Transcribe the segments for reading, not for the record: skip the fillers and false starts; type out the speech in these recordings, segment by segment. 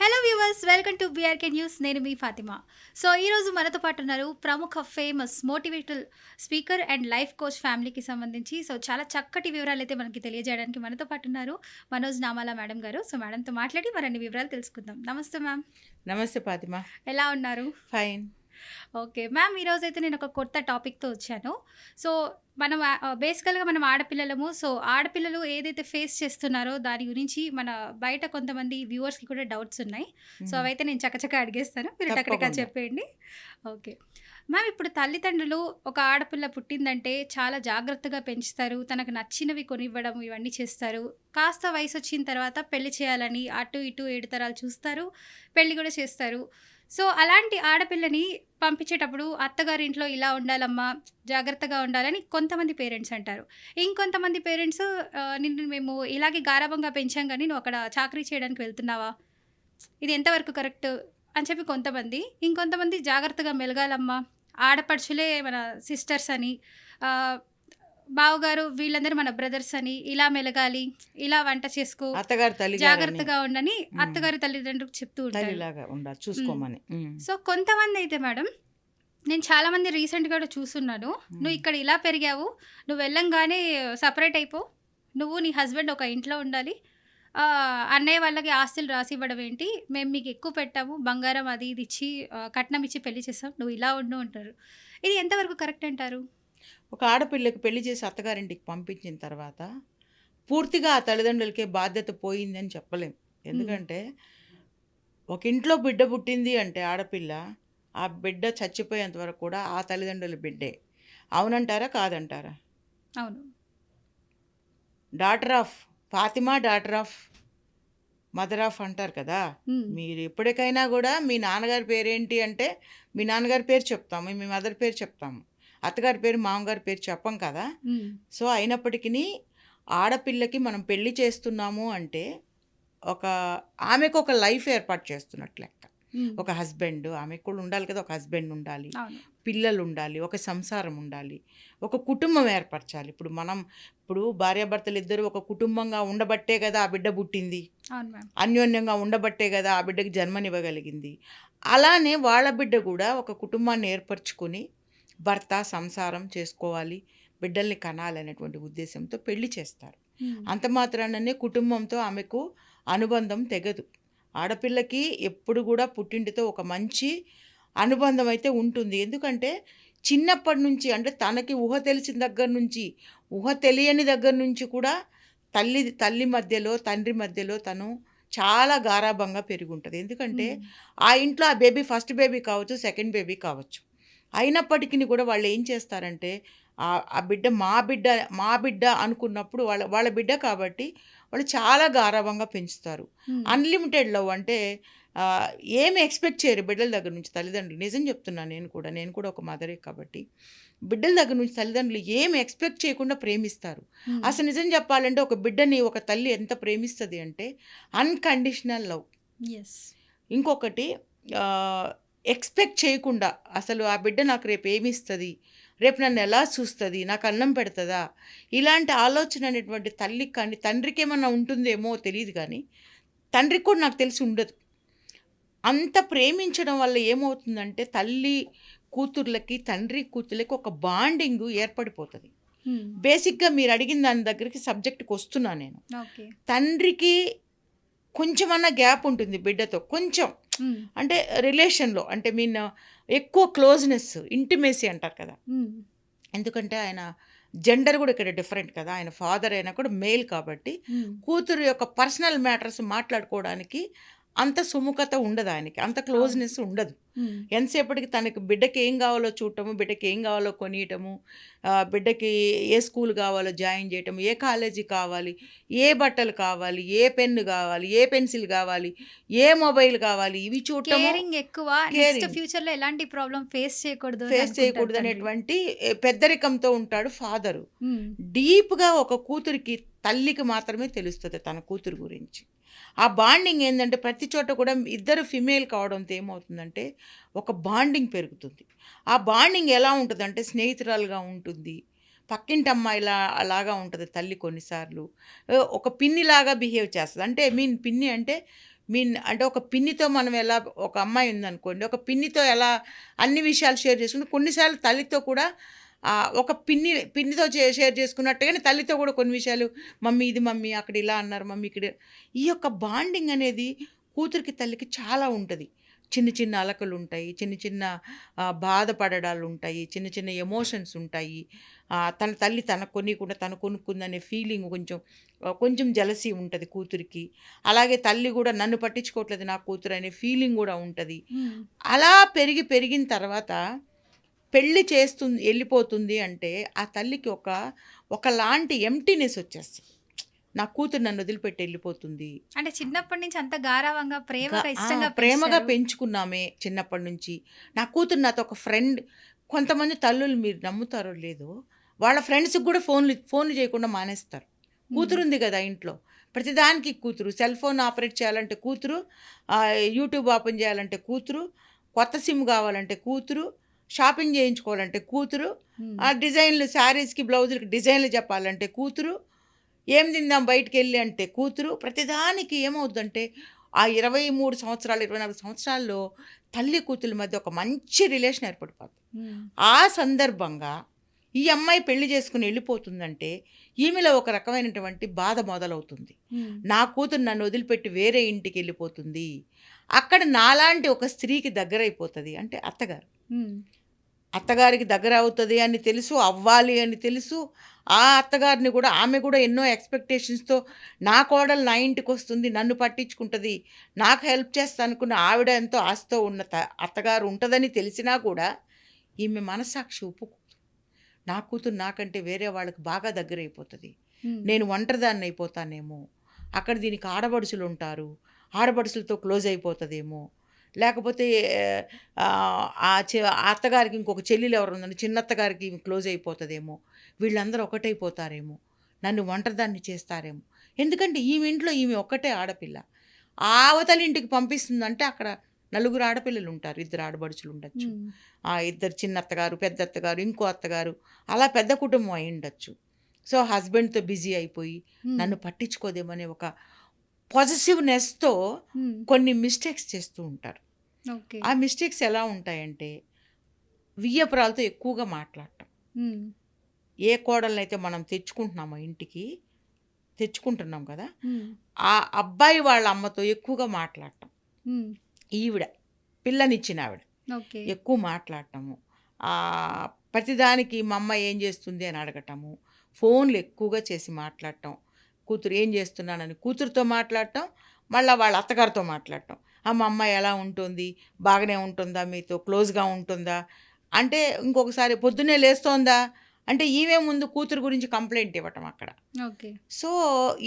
Hello viewers, welcome to BRK news. నేను మీ Fatima. So ఈరోజు మనతో పాటు ఉన్నారు ప్రముఖ famous motivational speaker and life coach ఫ్యామిలీకి సంబంధించి చాలా చక్కటి వివరాలు అయితే మనకి తెలియజేయడానికి మనతో పాటు ఉన్నారు మనోజ్ నామాల మేడం గారు. సో మేడంతో మాట్లాడి మరిన్ని వివరాలు తెలుసుకుందాం. నమస్తే మ్యామ్. నమస్తే ఫాతిమా. ఎలా ఉన్నారు? ఫైన్. ఓకే మ్యామ్, ఈరోజైతే నేను ఒక కొత్త టాపిక్తో వచ్చాను. సో మనం బేసికల్గా మనం ఆడపిల్లలము. సో ఆడపిల్లలు ఏదైతే ఫేస్ చేస్తున్నారో దాని గురించి మన బయట కొంతమంది వ్యూవర్స్కి కూడా డౌట్స్ ఉన్నాయి. సో అవైతే నేను చకచక అడిగేస్తాను, మీరు టకటకా తప్పకుండా. చెప్పేయండి. ఓకే మ్యామ్, ఇప్పుడు తల్లిదండ్రులు ఒక ఆడపిల్ల పుట్టిందంటే చాలా జాగ్రత్తగా పెంచుతారు, తనకు నచ్చినవి కొనివ్వడం ఇవన్నీ చేస్తారు. కాస్త వయసు వచ్చిన తర్వాత పెళ్లి చేయాలని అటు ఇటు 7 తరాలు చూస్తారు, పెళ్లి కూడా చేస్తారు. సో అలాంటి ఆడపిల్లని పంపించేటప్పుడు అత్తగారింట్లో ఇలా ఉండాలమ్మా, జాగ్రత్తగా ఉండాలని కొంతమంది పేరెంట్స్ అంటారు. ఇంకొంతమంది పేరెంట్స్ నిన్ను మేము ఇలాగే గారాబంగా పెంచాం కానీ నువ్వు అక్కడ చాకరీ చేయడానికి వెళ్తున్నావా, ఇది ఎంతవరకు కరెక్ట్ అని చెప్పి కొంతమంది. ఇంకొంతమంది జాగ్రత్తగా మెలగాలమ్మా, ఆడపడుచులే మన సిస్టర్స్ అని, ఆ, బావగారు వీళ్ళందరూ మన బ్రదర్స్ అని, ఇలా మెలగాలి, ఇలా వంట చేసుకో, అత్తగారి తల్లి జాగ్రత్తగా ఉండని అత్తగారి తల్లిదండ్రులకు చెప్తూ ఉంటారు. తల్లిలాగా ఉండాలి, చూసుకోమని. సో కొంతమంది అయితే మేడం, నేను చాలామంది రీసెంట్గా కూడా చూస్తున్నాను, నువ్వు ఇక్కడ ఇలా పెరిగావు, నువ్వు వెళ్ళంగానే సపరేట్ అయిపో, నువ్వు నీ హస్బెండ్ ఒక ఇంట్లో ఉండాలి, అన్నయ్య వాళ్ళకి ఆస్తులు రాసి ఇవ్వడం ఏంటి, మేము మీకు ఎక్కువ పెట్టాము, బంగారం అది ఇది ఇచ్చి కట్నం ఇచ్చి పెళ్లి చేస్తాం, నువ్వు ఇలా ఉండు అంటారు. ఇది ఎంతవరకు కరెక్ట్ అంటారు? ఒక ఆడపిల్లకి పెళ్లి చేసి అత్తగారింటికి పంపించిన తర్వాత పూర్తిగా ఆ తల్లిదండ్రులకే బాధ్యత పోయిందని చెప్పలేం. ఎందుకంటే ఒక ఇంట్లో బిడ్డ పుట్టింది అంటే ఆడపిల్ల, ఆ బిడ్డ చచ్చిపోయేంత వరకు కూడా ఆ తల్లిదండ్రుల బిడ్డే. అవునంటారా కాదంటారా? అవును. Daughter of Fatima, daughter of mother of అంటారు కదా. మీరు ఎప్పటికైనా కూడా మీ నాన్నగారి పేరేంటి అంటే మీ నాన్నగారి పేరు చెప్తాము, మీ మదర్ పేరు చెప్తాము, అత్తగారి పేరు మామగారి పేరు చెప్పం కదా. సో అయినప్పటికీ ఆడపిల్లకి మనం పెళ్లి చేస్తున్నాము అంటే ఆమెకు ఒక లైఫ్ ఏర్పాటు చేస్తున్నట్లు లెక్క. ఒక హస్బెండ్, ఆమెకు కూడా ఉండాలి కదా, ఒక హస్బెండ్ ఉండాలి, పిల్లలు ఉండాలి, ఒక సంసారం ఉండాలి, ఒక కుటుంబం ఏర్పరచాలి. ఇప్పుడు భార్యాభర్తలు ఇద్దరు ఒక కుటుంబంగా ఉండబట్టే కదా ఆ బిడ్డ పుట్టింది, అన్యోన్యంగా ఉండబట్టే కదా ఆ బిడ్డకి జన్మనివ్వగలిగింది. అలానే వాళ్ళ బిడ్డ కూడా ఒక కుటుంబాన్ని ఏర్పరచుకొని భర్త సంసారం చేసుకోవాలి, బిడ్డల్ని కనాలనేటువంటి ఉద్దేశంతో పెళ్లి చేస్తారు. అంత మాత్రాననే కుటుంబంతో ఆమెకు అనుబంధం తెగదు. ఆడపిల్లకి ఎప్పుడు కూడా పుట్టింటితో ఒక మంచి అనుబంధం అయితే ఉంటుంది. ఎందుకంటే చిన్నప్పటి నుంచి, అంటే తనకి ఊహ తెలిసిన దగ్గర నుంచి, ఊహ తెలియని దగ్గర నుంచి కూడా తల్లి మధ్యలో తండ్రి మధ్యలో తను చాలా గారాబంగా పెరిగి ఉంటుంది. ఎందుకంటే ఆ ఇంట్లో ఆ బేబీ ఫస్ట్ బేబీ కావచ్చు, సెకండ్ బేబీ కావచ్చు, అయినప్పటికీ కూడా వాళ్ళు ఏం చేస్తారంటే ఆ బిడ్డ మా బిడ్డ అనుకున్నప్పుడు వాళ్ళ బిడ్డ కాబట్టి వాళ్ళు చాలా గారాబంగా పెంచుతారు. అన్లిమిటెడ్ లవ్ అంటే ఏమి ఎక్స్పెక్ట్ చేయరు బిడ్డల దగ్గర నుంచి తల్లిదండ్రులు. నిజం చెప్తున్నాను, నేను కూడా ఒక మదరే కాబట్టి బిడ్డల దగ్గర నుంచి తల్లిదండ్రులు ఏమి ఎక్స్పెక్ట్ చేయకుండా ప్రేమిస్తారు. అసలు నిజం చెప్పాలంటే ఒక బిడ్డని ఒక తల్లి ఎంత ప్రేమిస్తుంది అంటే అన్కండిషనల్ లవ్. ఇంకొకటి ఎక్స్పెక్ట్ చేయకుండా, అసలు ఆ బిడ్డ నాకు రేపు ఏమిస్తుంది, రేపు నన్ను ఎలా చూస్తుంది, నాకు అన్నం పెడుతుందా, ఇలాంటి ఆలోచన అనేటువంటి తల్లికి కానీ తండ్రికి ఏమన్నా ఉంటుందేమో తెలియదు, కానీ తండ్రికి కూడా నాకు తెలిసి ఉండదు. అంత ప్రేమించడం వల్ల ఏమవుతుందంటే తల్లి కూతుర్లకి తండ్రి కూతుర్లకి ఒక బాండింగ్ ఏర్పడిపోతుంది. బేసిక్గా మీరు అడిగిన దాని దగ్గరికి సబ్జెక్ట్కి వస్తున్నా నేను. తండ్రికి కొంచెమన్నా గ్యాప్ ఉంటుంది బిడ్డతో, కొంచెం అంటే రిలేషన్లో, అంటే ఎక్కువ క్లోజ్నెస్, ఇంటిమేసీ అంటారు కదా. ఎందుకంటే ఆయన జెండర్ కూడా ఇక్కడ డిఫరెంట్ కదా, ఆయన ఫాదర్ అయినా కూడా మేల్ కాబట్టి కూతురు యొక్క పర్సనల్ మ్యాటర్స్ మాట్లాడుకోవడానికి అంత సుముఖత ఉండదు, ఆయనకి అంత క్లోజ్నెస్ ఉండదు. ఎంతసేపటికి తనకి బిడ్డకి ఏం కావాలో చూడటము, బిడ్డకి ఏం కావాలో కొనియటము, బిడ్డకి ఏ స్కూల్ కావాలో జాయిన్ చేయటం, ఏ కాలేజీ కావాలి, ఏ బట్టలు కావాలి, ఏ పెన్ను కావాలి, ఏ పెన్సిల్ కావాలి, ఏ మొబైల్ కావాలి, ఇవి చూడటం ఎక్కువ. ఫ్యూచర్లో ఎలాంటి ప్రాబ్లం ఫేస్ చేయకూడదు అనేటువంటి పెద్దరికంతో ఉంటాడు ఫాదరు. డీప్గా ఒక కూతురికి, తల్లికి మాత్రమే తెలుస్తుంది తన కూతురు గురించి. ఆ బాండింగ్ ఏంటంటే ప్రతి చోట కూడా ఇద్దరు ఫిమేల్ కావడంతో ఏమవుతుందంటే ఒక బాండింగ్ పెరుగుతుంది. ఆ బాండింగ్ ఎలా ఉంటుందంటే స్నేహితురాలుగా ఉంటుంది, పక్కింటి అమ్మాయిలా అలాగా ఉంటుంది తల్లి. కొన్నిసార్లు ఒక పిన్నిలాగా బిహేవ్ చేస్తుంది. అంటే పిన్ని అంటే అంటే ఒక పిన్నితో మనం ఎలా, ఒక అమ్మాయి ఉందనుకోండి, ఒక పిన్నితో ఎలా అన్ని విషయాలు షేర్ చేసుకుంటే, కొన్నిసార్లు తల్లితో కూడా ఒక పిన్నితో షేర్ చేసుకున్నట్టుగానే తల్లితో కూడా కొన్ని విషయాలు, మమ్మీ ఇది మమ్మీ అక్కడ ఇలా అన్నారు మమ్మీ ఇక్కడ. ఈ యొక్క బాండింగ్ అనేది కూతురికి తల్లికి చాలా ఉంటుంది. చిన్న చిన్న అలకలు ఉంటాయి, చిన్న చిన్న బాధపడడాలు ఉంటాయి, చిన్న చిన్న ఎమోషన్స్ ఉంటాయి. తన తల్లి తనకు కొనియకుండా తను కొనుక్కుందనే ఫీలింగ్ కొంచెం జలసీ ఉంటుంది కూతురికి. అలాగే తల్లి కూడా నన్ను పట్టించుకోవట్లేదు నా కూతురు అనే ఫీలింగ్ కూడా ఉంటుంది. అలా పెరిగిన తర్వాత పెళ్ళి వెళ్ళిపోతుంది అంటే ఆ తల్లికి ఒకలాంటి ఎంప్టీనెస్ వచ్చేస్తుంది. నా కూతురు నన్ను వదిలిపెట్టి వెళ్ళిపోతుంది. అంటే చిన్నప్పటి నుంచి అంత గారావంగా ప్రేమగా ఇష్టంగా ప్రేమగా పెంచుకున్నామే చిన్నప్పటి నుంచి. నా కూతురు నాతో ఒక ఫ్రెండ్. కొంతమంది తల్లులు మీరు నమ్ముతారో లేదో, వాళ్ళ ఫ్రెండ్స్కి కూడా ఫోన్లు చేయకుండా మానేస్తారు. కూతురు ఉంది కదా ఇంట్లో, ప్రతిదానికి కూతురు. సెల్ ఫోన్ ఆపరేట్ చేయాలంటే కూతురు, యూట్యూబ్ ఓపెన్ చేయాలంటే కూతురు, కొత్త సిమ్ కావాలంటే కూతురు, షాపింగ్ చేయించుకోవాలంటే కూతురు, డిజైన్లు శారీస్కి బ్లౌజులకి డిజైన్లు చెప్పాలంటే కూతురు, ఏం తిందాం బయటికి వెళ్ళి అంటే కూతురు. ప్రతిదానికి ఏమవుద్దంటే ఆ 23 సంవత్సరాలు 24 సంవత్సరాల్లో తల్లి కూతురు మధ్య ఒక మంచి రిలేషన్ ఏర్పడిపోతుంది. ఆ సందర్భంగా ఈ అమ్మాయి పెళ్లి చేసుకుని వెళ్ళిపోతుందంటే ఈమెలో ఒక రకమైనటువంటి బాధ మొదలవుతుంది. నా కూతురు నన్ను వదిలిపెట్టి వేరే ఇంటికి వెళ్ళిపోతుంది. అక్కడ నాలాంటి ఒక స్త్రీకి దగ్గరైపోతుంది. అంటే అత్తగారికి దగ్గర అవుతుంది అని తెలుసు, అవ్వాలి అని తెలుసు. ఆ అత్తగారిని కూడా, ఆమె కూడా ఎన్నో ఎక్స్పెక్టేషన్స్తో నా కోడలు నా ఇంటికి వస్తుంది, నన్ను పట్టించుకుంటుంది, నాకు హెల్ప్ చేస్తా అనుకున్న ఆవిడ ఎంతో ఆశతో ఉన్న అత్తగారు ఉంటుందని తెలిసినా కూడా ఈమె మనస్సాక్షి ఒప్పుకోదు. నా కూతురు నాకంటే వేరే వాళ్ళకి బాగా దగ్గర అయిపోతుంది, నేను ఒంటరిదాన్ని అయిపోతానేమో, అక్కడ దీనికి ఆడబడుచులు ఉంటారు, ఆడబడుచులతో క్లోజ్ అయిపోతుందేమో, లేకపోతే అత్తగారికి ఇంకొక చెల్లెలు ఎవరు ఉందని చిన్నత్తగారికి క్లోజ్ అయిపోతుందేమో, వీళ్ళందరూ ఒకటైపోతారేమో, నన్ను ఒంటరిదాన్ని చేస్తారేమో. ఎందుకంటే ఈమె ఇంట్లో ఈమె ఒక్కటే ఆడపిల్ల. అవతల ఇంటికి పంపిస్తుందంటే అక్కడ 4 ఆడపిల్లలు ఉంటారు, 2 ఆడబడుచులు ఉండొచ్చు, 2 చిన్న అత్తగారు, పెద్ద అత్తగారు, ఇంకో అత్తగారు, అలా పెద్ద కుటుంబం అయి ఉండొచ్చు. సో హస్బెండ్తో బిజీ అయిపోయి నన్ను పట్టించుకోదేమనే ఒక పాజిటివ్నెస్తో కొన్ని మిస్టేక్స్ చేస్తూ ఉంటారు. ఆ మిస్టేక్స్ ఎలా ఉంటాయంటే వియ్యపురాలతో ఎక్కువగా మాట్లాడటం. ఏ కోడలనైతే మనం తెచ్చుకుంటున్నాం కదా, ఆ అబ్బాయి వాళ్ళ అమ్మతో ఎక్కువగా మాట్లాడటం, ఈవిడ పిల్లనిచ్చిన ఆవిడ ఎక్కువ మాట్లాడటము, ప్రతిదానికి మా అమ్మ ఏం చేస్తుంది అని అడగటము, ఫోన్లు ఎక్కువగా చేసి మాట్లాడటం, కూతురు ఏం చేస్తున్నానని కూతురుతో మాట్లాడటం, మళ్ళీ వాళ్ళ అత్తగారితో మాట్లాడటం. మా అమ్మాయి ఎలా ఉంటుంది, బాగానే ఉంటుందా, మీతో క్లోజ్గా ఉంటుందా అంటే, ఇంకొకసారి పొద్దున్నే లేస్తోందా అంటే ఈమె ముందు కూతురు గురించి కంప్లైంట్ ఇవ్వటం అక్కడ. సో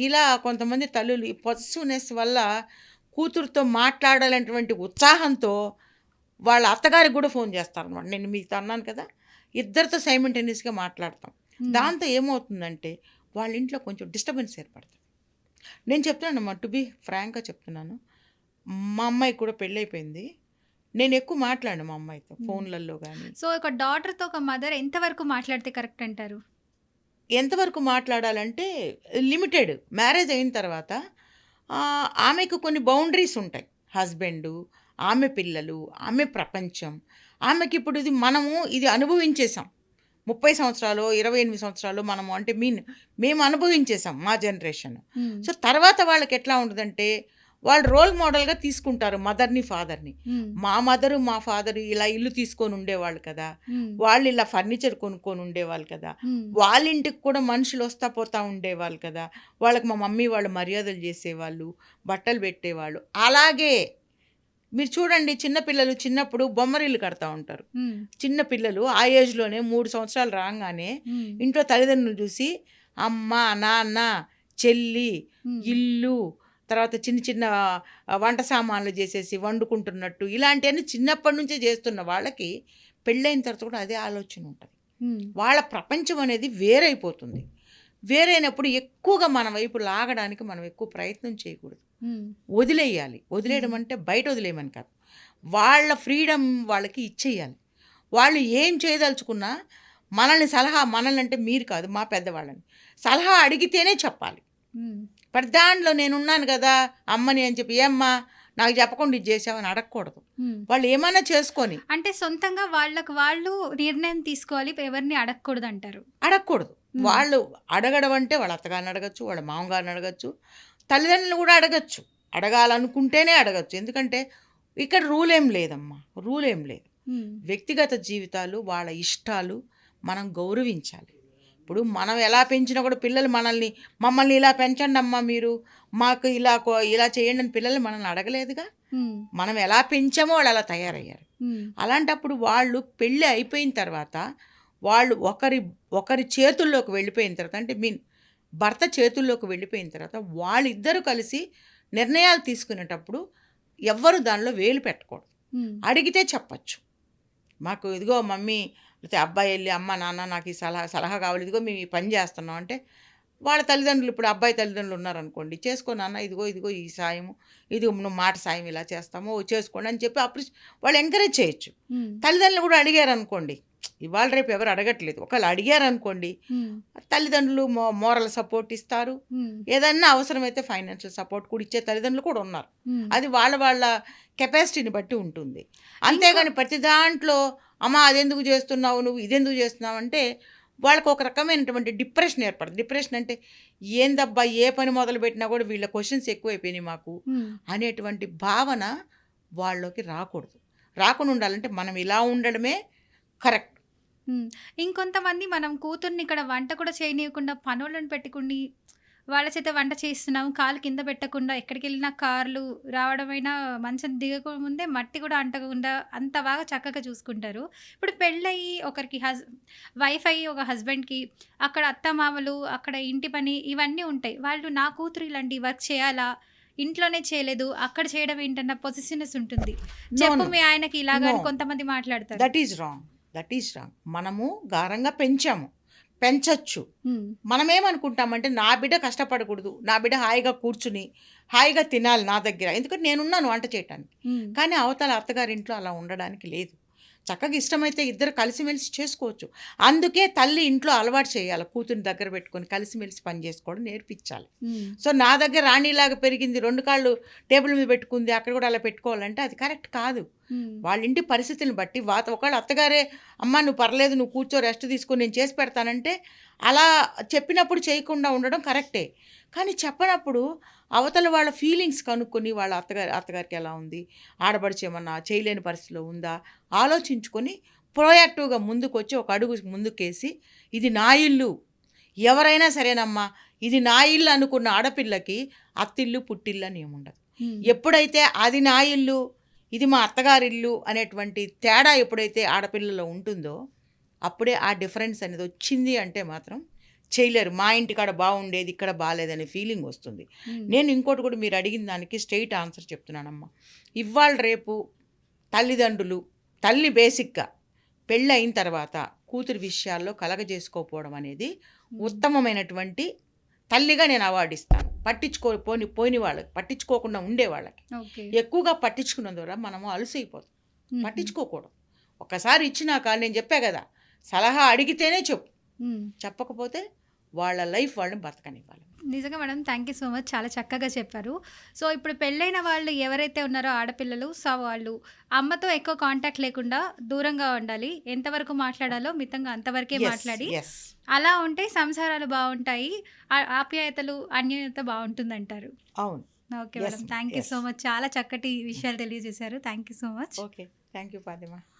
ఇలా కొంతమంది తల్లులు ఈ పొజిటివ్నెస్ వల్ల కూతురుతో మాట్లాడాలనేటువంటి ఉత్సాహంతో వాళ్ళ అత్తగారికి కూడా ఫోన్ చేస్తారనమాట. నేను మీతో అన్నాను కదా, ఇద్దరితో సైమల్టేనియస్గా మాట్లాడతాం. దాంతో ఏమవుతుందంటే వాళ్ళ ఇంట్లో కొంచెం డిస్టర్బెన్స్ ఏర్పడుతుంది. నేను చెప్తున్నాను, టు బీ ఫ్రాంక్గా చెప్తున్నాను, మా అమ్మాయికి కూడా పెళ్ళైపోయింది. నేను ఎక్కువ మాట్లాడాను మా అమ్మాయితో ఫోన్లలో కానీ. సో ఒక డాటర్తో ఒక మదర్ ఎంతవరకు మాట్లాడితే కరెక్ట్ అంటారు? ఎంతవరకు మాట్లాడాలంటే లిమిటెడ్. మ్యారేజ్ అయిన తర్వాత ఆమెకు కొన్ని బౌండరీస్ ఉంటాయి. హస్బెండు, ఆమె పిల్లలు, ఆమె ప్రపంచం. ఆమెకి ఇప్పుడు ఇది అనుభవించేసాం. 30 సంవత్సరాలు 28 సంవత్సరాలు మనము అంటే మేము అనుభవించేసాం మా జనరేషన్. సో తర్వాత వాళ్ళకి ఎట్లా ఉంటుందంటే వాళ్ళు రోల్ మోడల్గా తీసుకుంటారు మదర్ని, ఫాదర్ని. మా మదరు మా ఫాదరు ఇలా ఇల్లు తీసుకొని ఉండేవాళ్ళు కదా, వాళ్ళు ఇలా ఫర్నిచర్ కొనుక్కొని ఉండేవాళ్ళు కదా, వాళ్ళ ఇంటికి కూడా మనుషులు వస్తా పోతా ఉండేవాళ్ళు కదా, వాళ్ళకి మా మమ్మీ వాళ్ళు మర్యాదలు చేసేవాళ్ళు, బట్టలు పెట్టేవాళ్ళు. అలాగే మీరు చూడండి, చిన్నపిల్లలు చిన్నప్పుడు బొమ్మరిల్లు కడతా ఉంటారు. చిన్నపిల్లలు ఆ ఏజ్లోనే 3 సంవత్సరాలు రాగానే ఇంట్లో తల్లిదండ్రులు చూసి అమ్మ, నాన్న, చెల్లి, ఇల్లు, తర్వాత చిన్న చిన్న వంట సామాన్లు చేసేసి వండుకుంటున్నట్టు ఇలాంటివన్నీ చిన్నప్పటి నుంచే చేస్తున్న వాళ్ళకి పెళ్ళైన తర్వాత కూడా అదే ఆలోచన ఉంటుంది. వాళ్ళ ప్రపంచం అనేది వేరైపోతుంది. వేరైనప్పుడు ఎక్కువగా మన వైపు లాగడానికి మనం ఎక్కువ ప్రయత్నం చేయకూడదు, వదిలేయాలి. వదిలేయడం అంటే బయట వదిలేయమని కాదు, వాళ్ళ ఫ్రీడమ్ వాళ్ళకి ఇచ్చేయాలి. వాళ్ళు ఏం చేయదలుచుకున్నా మనల్ని అంటే మీరు కాదు, మా పెద్దవాళ్ళని సలహా అడిగితేనే చెప్పాలి. ప్రతి దాంట్లో నేనున్నాను కదా అమ్మని అని చెప్పి, ఏమ్మా నాకు చెప్పకుండా ఇది చేసావని అడగకూడదు. హ్మ్. వాళ్ళు ఏమైనా చేసుకొని అంటే సొంతంగా వాళ్ళకి వాళ్ళు నిర్ణయం తీసుకోవాలి. ఎవరిని అడగకూడదంటారు. అడగకూడదు. హ్మ్. వాళ్ళు అడగడం అంటే వాళ్ళ అత్తగారిని అడగచ్చు, వాళ్ళ మామగారిని అడగచ్చు, తల్లిదండ్రులను కూడా అడగచ్చు. అడగాలనుకుంటేనే అడగచ్చు. ఎందుకంటే ఇక్కడ రూల్ ఏం లేదమ్మా, రూల్ ఏం లేదు. హ్మ్. వ్యక్తిగత జీవితాలు, వాళ్ళ ఇష్టాలు మనం గౌరవించాలి. ఇప్పుడు మనం ఎలా పెంచినా కూడా పిల్లలు మమ్మల్ని ఇలా పెంచండి అమ్మా మీరు, మాకు ఇలా చేయండి అని పిల్లలు మనల్ని అడగలేదుగా. హ్మ్. మనం ఎలా పెంచామో వాళ్ళు అలా తయారయ్యారు. హ్మ్. అలాంటప్పుడు వాళ్ళు పెళ్ళి అయిపోయిన తర్వాత వాళ్ళు ఒకరి చేతుల్లోకి వెళ్ళిపోయిన తర్వాత, అంటే భర్త చేతుల్లోకి వెళ్ళిపోయిన తర్వాత వాళ్ళిద్దరూ కలిసి నిర్ణయాలు తీసుకునేటప్పుడు ఎవ్వరు దానిలో వేలు పెట్టకూడదు. హ్మ్. అడిగితే చెప్పచ్చు. మాకు ఇదిగో మమ్మీ లేకపోతే అబ్బాయి వెళ్ళి, అమ్మ నాన్న నాకు ఈ సలహా కావాలి, ఇదిగో మేము ఈ పని చేస్తున్నాం అంటే వాళ్ళ తల్లిదండ్రులు, ఇప్పుడు అబ్బాయి తల్లిదండ్రులు ఉన్నారనుకోండి, చేసుకో నాన్న, ఇదిగో ఈ సాయము, ఇదిగో నువ్వు మాట సాయం ఇలా చేస్తాము చేసుకోండి అని చెప్పి అప్పుడు వాళ్ళు ఎంకరేజ్ చేయొచ్చు. హ్మ్. తల్లిదండ్రులు కూడా అడిగారు అనుకోండి, ఇవాళ రేపు ఎవరు అడగట్లేదు, ఒకళ్ళు అడిగారు అనుకోండి, హ్మ్. తల్లిదండ్రులు మోరల్ సపోర్ట్ ఇస్తారు. హ్మ్. ఏదన్నా అవసరమైతే ఫైనాన్షియల్ సపోర్ట్ కూడా ఇచ్చే తల్లిదండ్రులు కూడా ఉన్నారు. హ్మ్. అది వాళ్ళ కెపాసిటీని బట్టి ఉంటుంది. అంతేగాని ప్రతి దాంట్లో అమ్మ అదెందుకు చేస్తున్నావు, నువ్వు ఇదెందుకు చేస్తున్నావు అంటే వాళ్ళకు ఒక రకమైనటువంటి డిప్రెషన్ ఏర్పడుతుంది. డిప్రెషన్ అంటే ఏందబ్బా ఏ పని మొదలుపెట్టినా కూడా వీళ్ళ క్వశ్చన్స్ ఎక్కువైపోయినాయి మాకు హ్మ్. అనేటువంటి భావన వాళ్ళలోకి రాకుండా ఉండాలంటే మనం ఇలా ఉండడమే కరెక్ట్. హ్మ్. ఇంకొంతమంది మనం కూతుర్ని ఇక్కడ వంట కూడా చేయనీయకుండా పనోళ్ళని పెట్టుకుని, వాళ్ళ చేత వంట చేయిస్తున్నాము, కాలు కింద పెట్టకుండా ఎక్కడికెళ్ళినా కార్లు రావడమైనా మంచం దిగక ముందే మట్టి కూడా అంటకుండా అంత బాగా చక్కగా చూసుకుంటారు. ఇప్పుడు పెళ్ళయ్యి ఒకరికి వైఫ్ అయ్యి ఒక హస్బెండ్‌కి అక్కడ అత్తమామలు, అక్కడ ఇంటి పని ఇవన్నీ ఉంటాయి. వాళ్ళు నా కూతురు ఇలాంటి వర్క్ చేయాలా? ఇంట్లోనే చేయలేదు, అక్కడ చేయడం ఏంటన్న పొసెసివ్‌నెస్ ఉంటుంది. నో చెప్పు నో మీ ఆయనకి ఇలాగా నో అని కొంతమంది మాట్లాడతారు. That is wrong. మనము గారంగా పెంచచ్చు. హ్మ్. మనమేమనుకుంటామంటే నా బిడ్డ కష్టపడకూడదు, నా బిడ్డ హాయిగా కూర్చుని హాయిగా తినాలి నా దగ్గర, ఎందుకంటే నేనున్నాను వంట చేయటానికి. హ్మ్. కానీ అవతల అత్తగారింట్లో అలా ఉండడానికి లేదు. చక్కగా ఇష్టమైతే ఇద్దరు కలిసిమెలిసి చేసుకోవచ్చు. అందుకే తల్లి ఇంట్లో అలవాటు చేయాలి, కూతురిని దగ్గర పెట్టుకొని కలిసిమెలిసి పని చేసుకోవడం నేర్పించాలి. హ్మ్. సో నా దగ్గర రాణిలాగా పెరిగింది, 2 కాళ్ళు టేబుల్ మీద పెట్టుకుంది, అక్కడ కూడా అలా పెట్టుకోవాలంటే అది కరెక్ట్ కాదు. హ్మ్. వాళ్ళ ఇంటి పరిస్థితిని బట్టి ఒకవేళ అత్తగారే అమ్మ నువ్వు పర్లేదు, నువ్వు కూర్చో, రెస్ట్ తీసుకొని నేను చేసి పెడతానంటే అలా చెప్పినప్పుడు చేయకుండా ఉండడం కరెక్టే. కానీ చెప్పనప్పుడు అవతల వాళ్ళ ఫీలింగ్స్ కనుక్కొని వాళ్ళ అత్తగారికి ఎలా ఉంది, ఆడపడుచు ఏమన్నా చేయలేని పరిస్థితిలో ఉందా ఆలోచించుకొని ప్రొయాక్టివ్గా ముందుకొచ్చి ఒక అడుగు ముందుకేసి, ఇది నా ఇల్లు, ఎవరైనా సరేనమ్మా ఇది నా ఇల్లు అనుకున్న ఆడపిల్లకి అత్తిల్లు పుట్టిల్లు అని ఏముండదు. హ్మ్. ఎప్పుడైతే అది నా ఇల్లు, ఇది మా అత్తగారిల్లు అనేటువంటి తేడా ఎప్పుడైతే ఆడపిల్లలో ఉంటుందో అప్పుడే ఆ డిఫరెన్స్ అనేది వచ్చింది అంటే మాత్రం చేయలేరు. మా ఇంటికాడ బాగుండేది ఇక్కడ బాగాలేదనే ఫీలింగ్ వస్తుంది. హ్మ్. నేను ఇంకోటి కూడా మీరు అడిగిన దానికి స్ట్రెయిట్ ఆన్సర్ చెప్తున్నానమ్మా. ఇవాళ రేపు తల్లిదండ్రులు, తల్లి బేసిక్గా పెళ్ళి అయిన తర్వాత కూతురి విషయాల్లో కలగజేసుకోకపోవడం అనేది ఉత్తమమైనటువంటి తల్లిగా నేను అవార్డు ఇస్తాను. పోని వాళ్ళకి, పట్టించుకోకుండా ఉండే వాళ్ళకి. ఓకే. ఎక్కువగా పట్టించుకున్న ద్వారా మనము అలుసైపోతాం. హుహు. పట్టించుకోకూడదు. ఒకసారి ఇచ్చినాక నేను చెప్పా కదా, సలహా అడిగితేనే చెప్పు, హ్మ్. చెప్పకపోతే వాళ్ళ లైఫ్ వాళ్ళని బతకనివ్వాలి. నిజంగా madam, thank you so much. చాలా చక్కగా చెప్పారు. సో, ఇప్పుడు పెళ్ళైన వాళ్ళు ఎవరైతే ఉన్నారో ఆడపిల్లలు, సో, వాళ్ళు అమ్మతో ఎక్కువ కాంటాక్ట్ లేకుండా దూరంగా ఉండాలి. ఎంతవరకు మాట్లాడాలో మితంగా అంతవరకే మాట్లాడి, ఎస్ అలా ఉంటే సంసారాలు బావుంటాయి. ఆప్యాయతలు, అన్యోన్యత బావుంటుందంటారు. అవును. Okay madam. Thank you yes so much. చాలా చక్కటి విషయాలు తెలియజేశారు. Thank you so much. Okay. Thank you Fatima.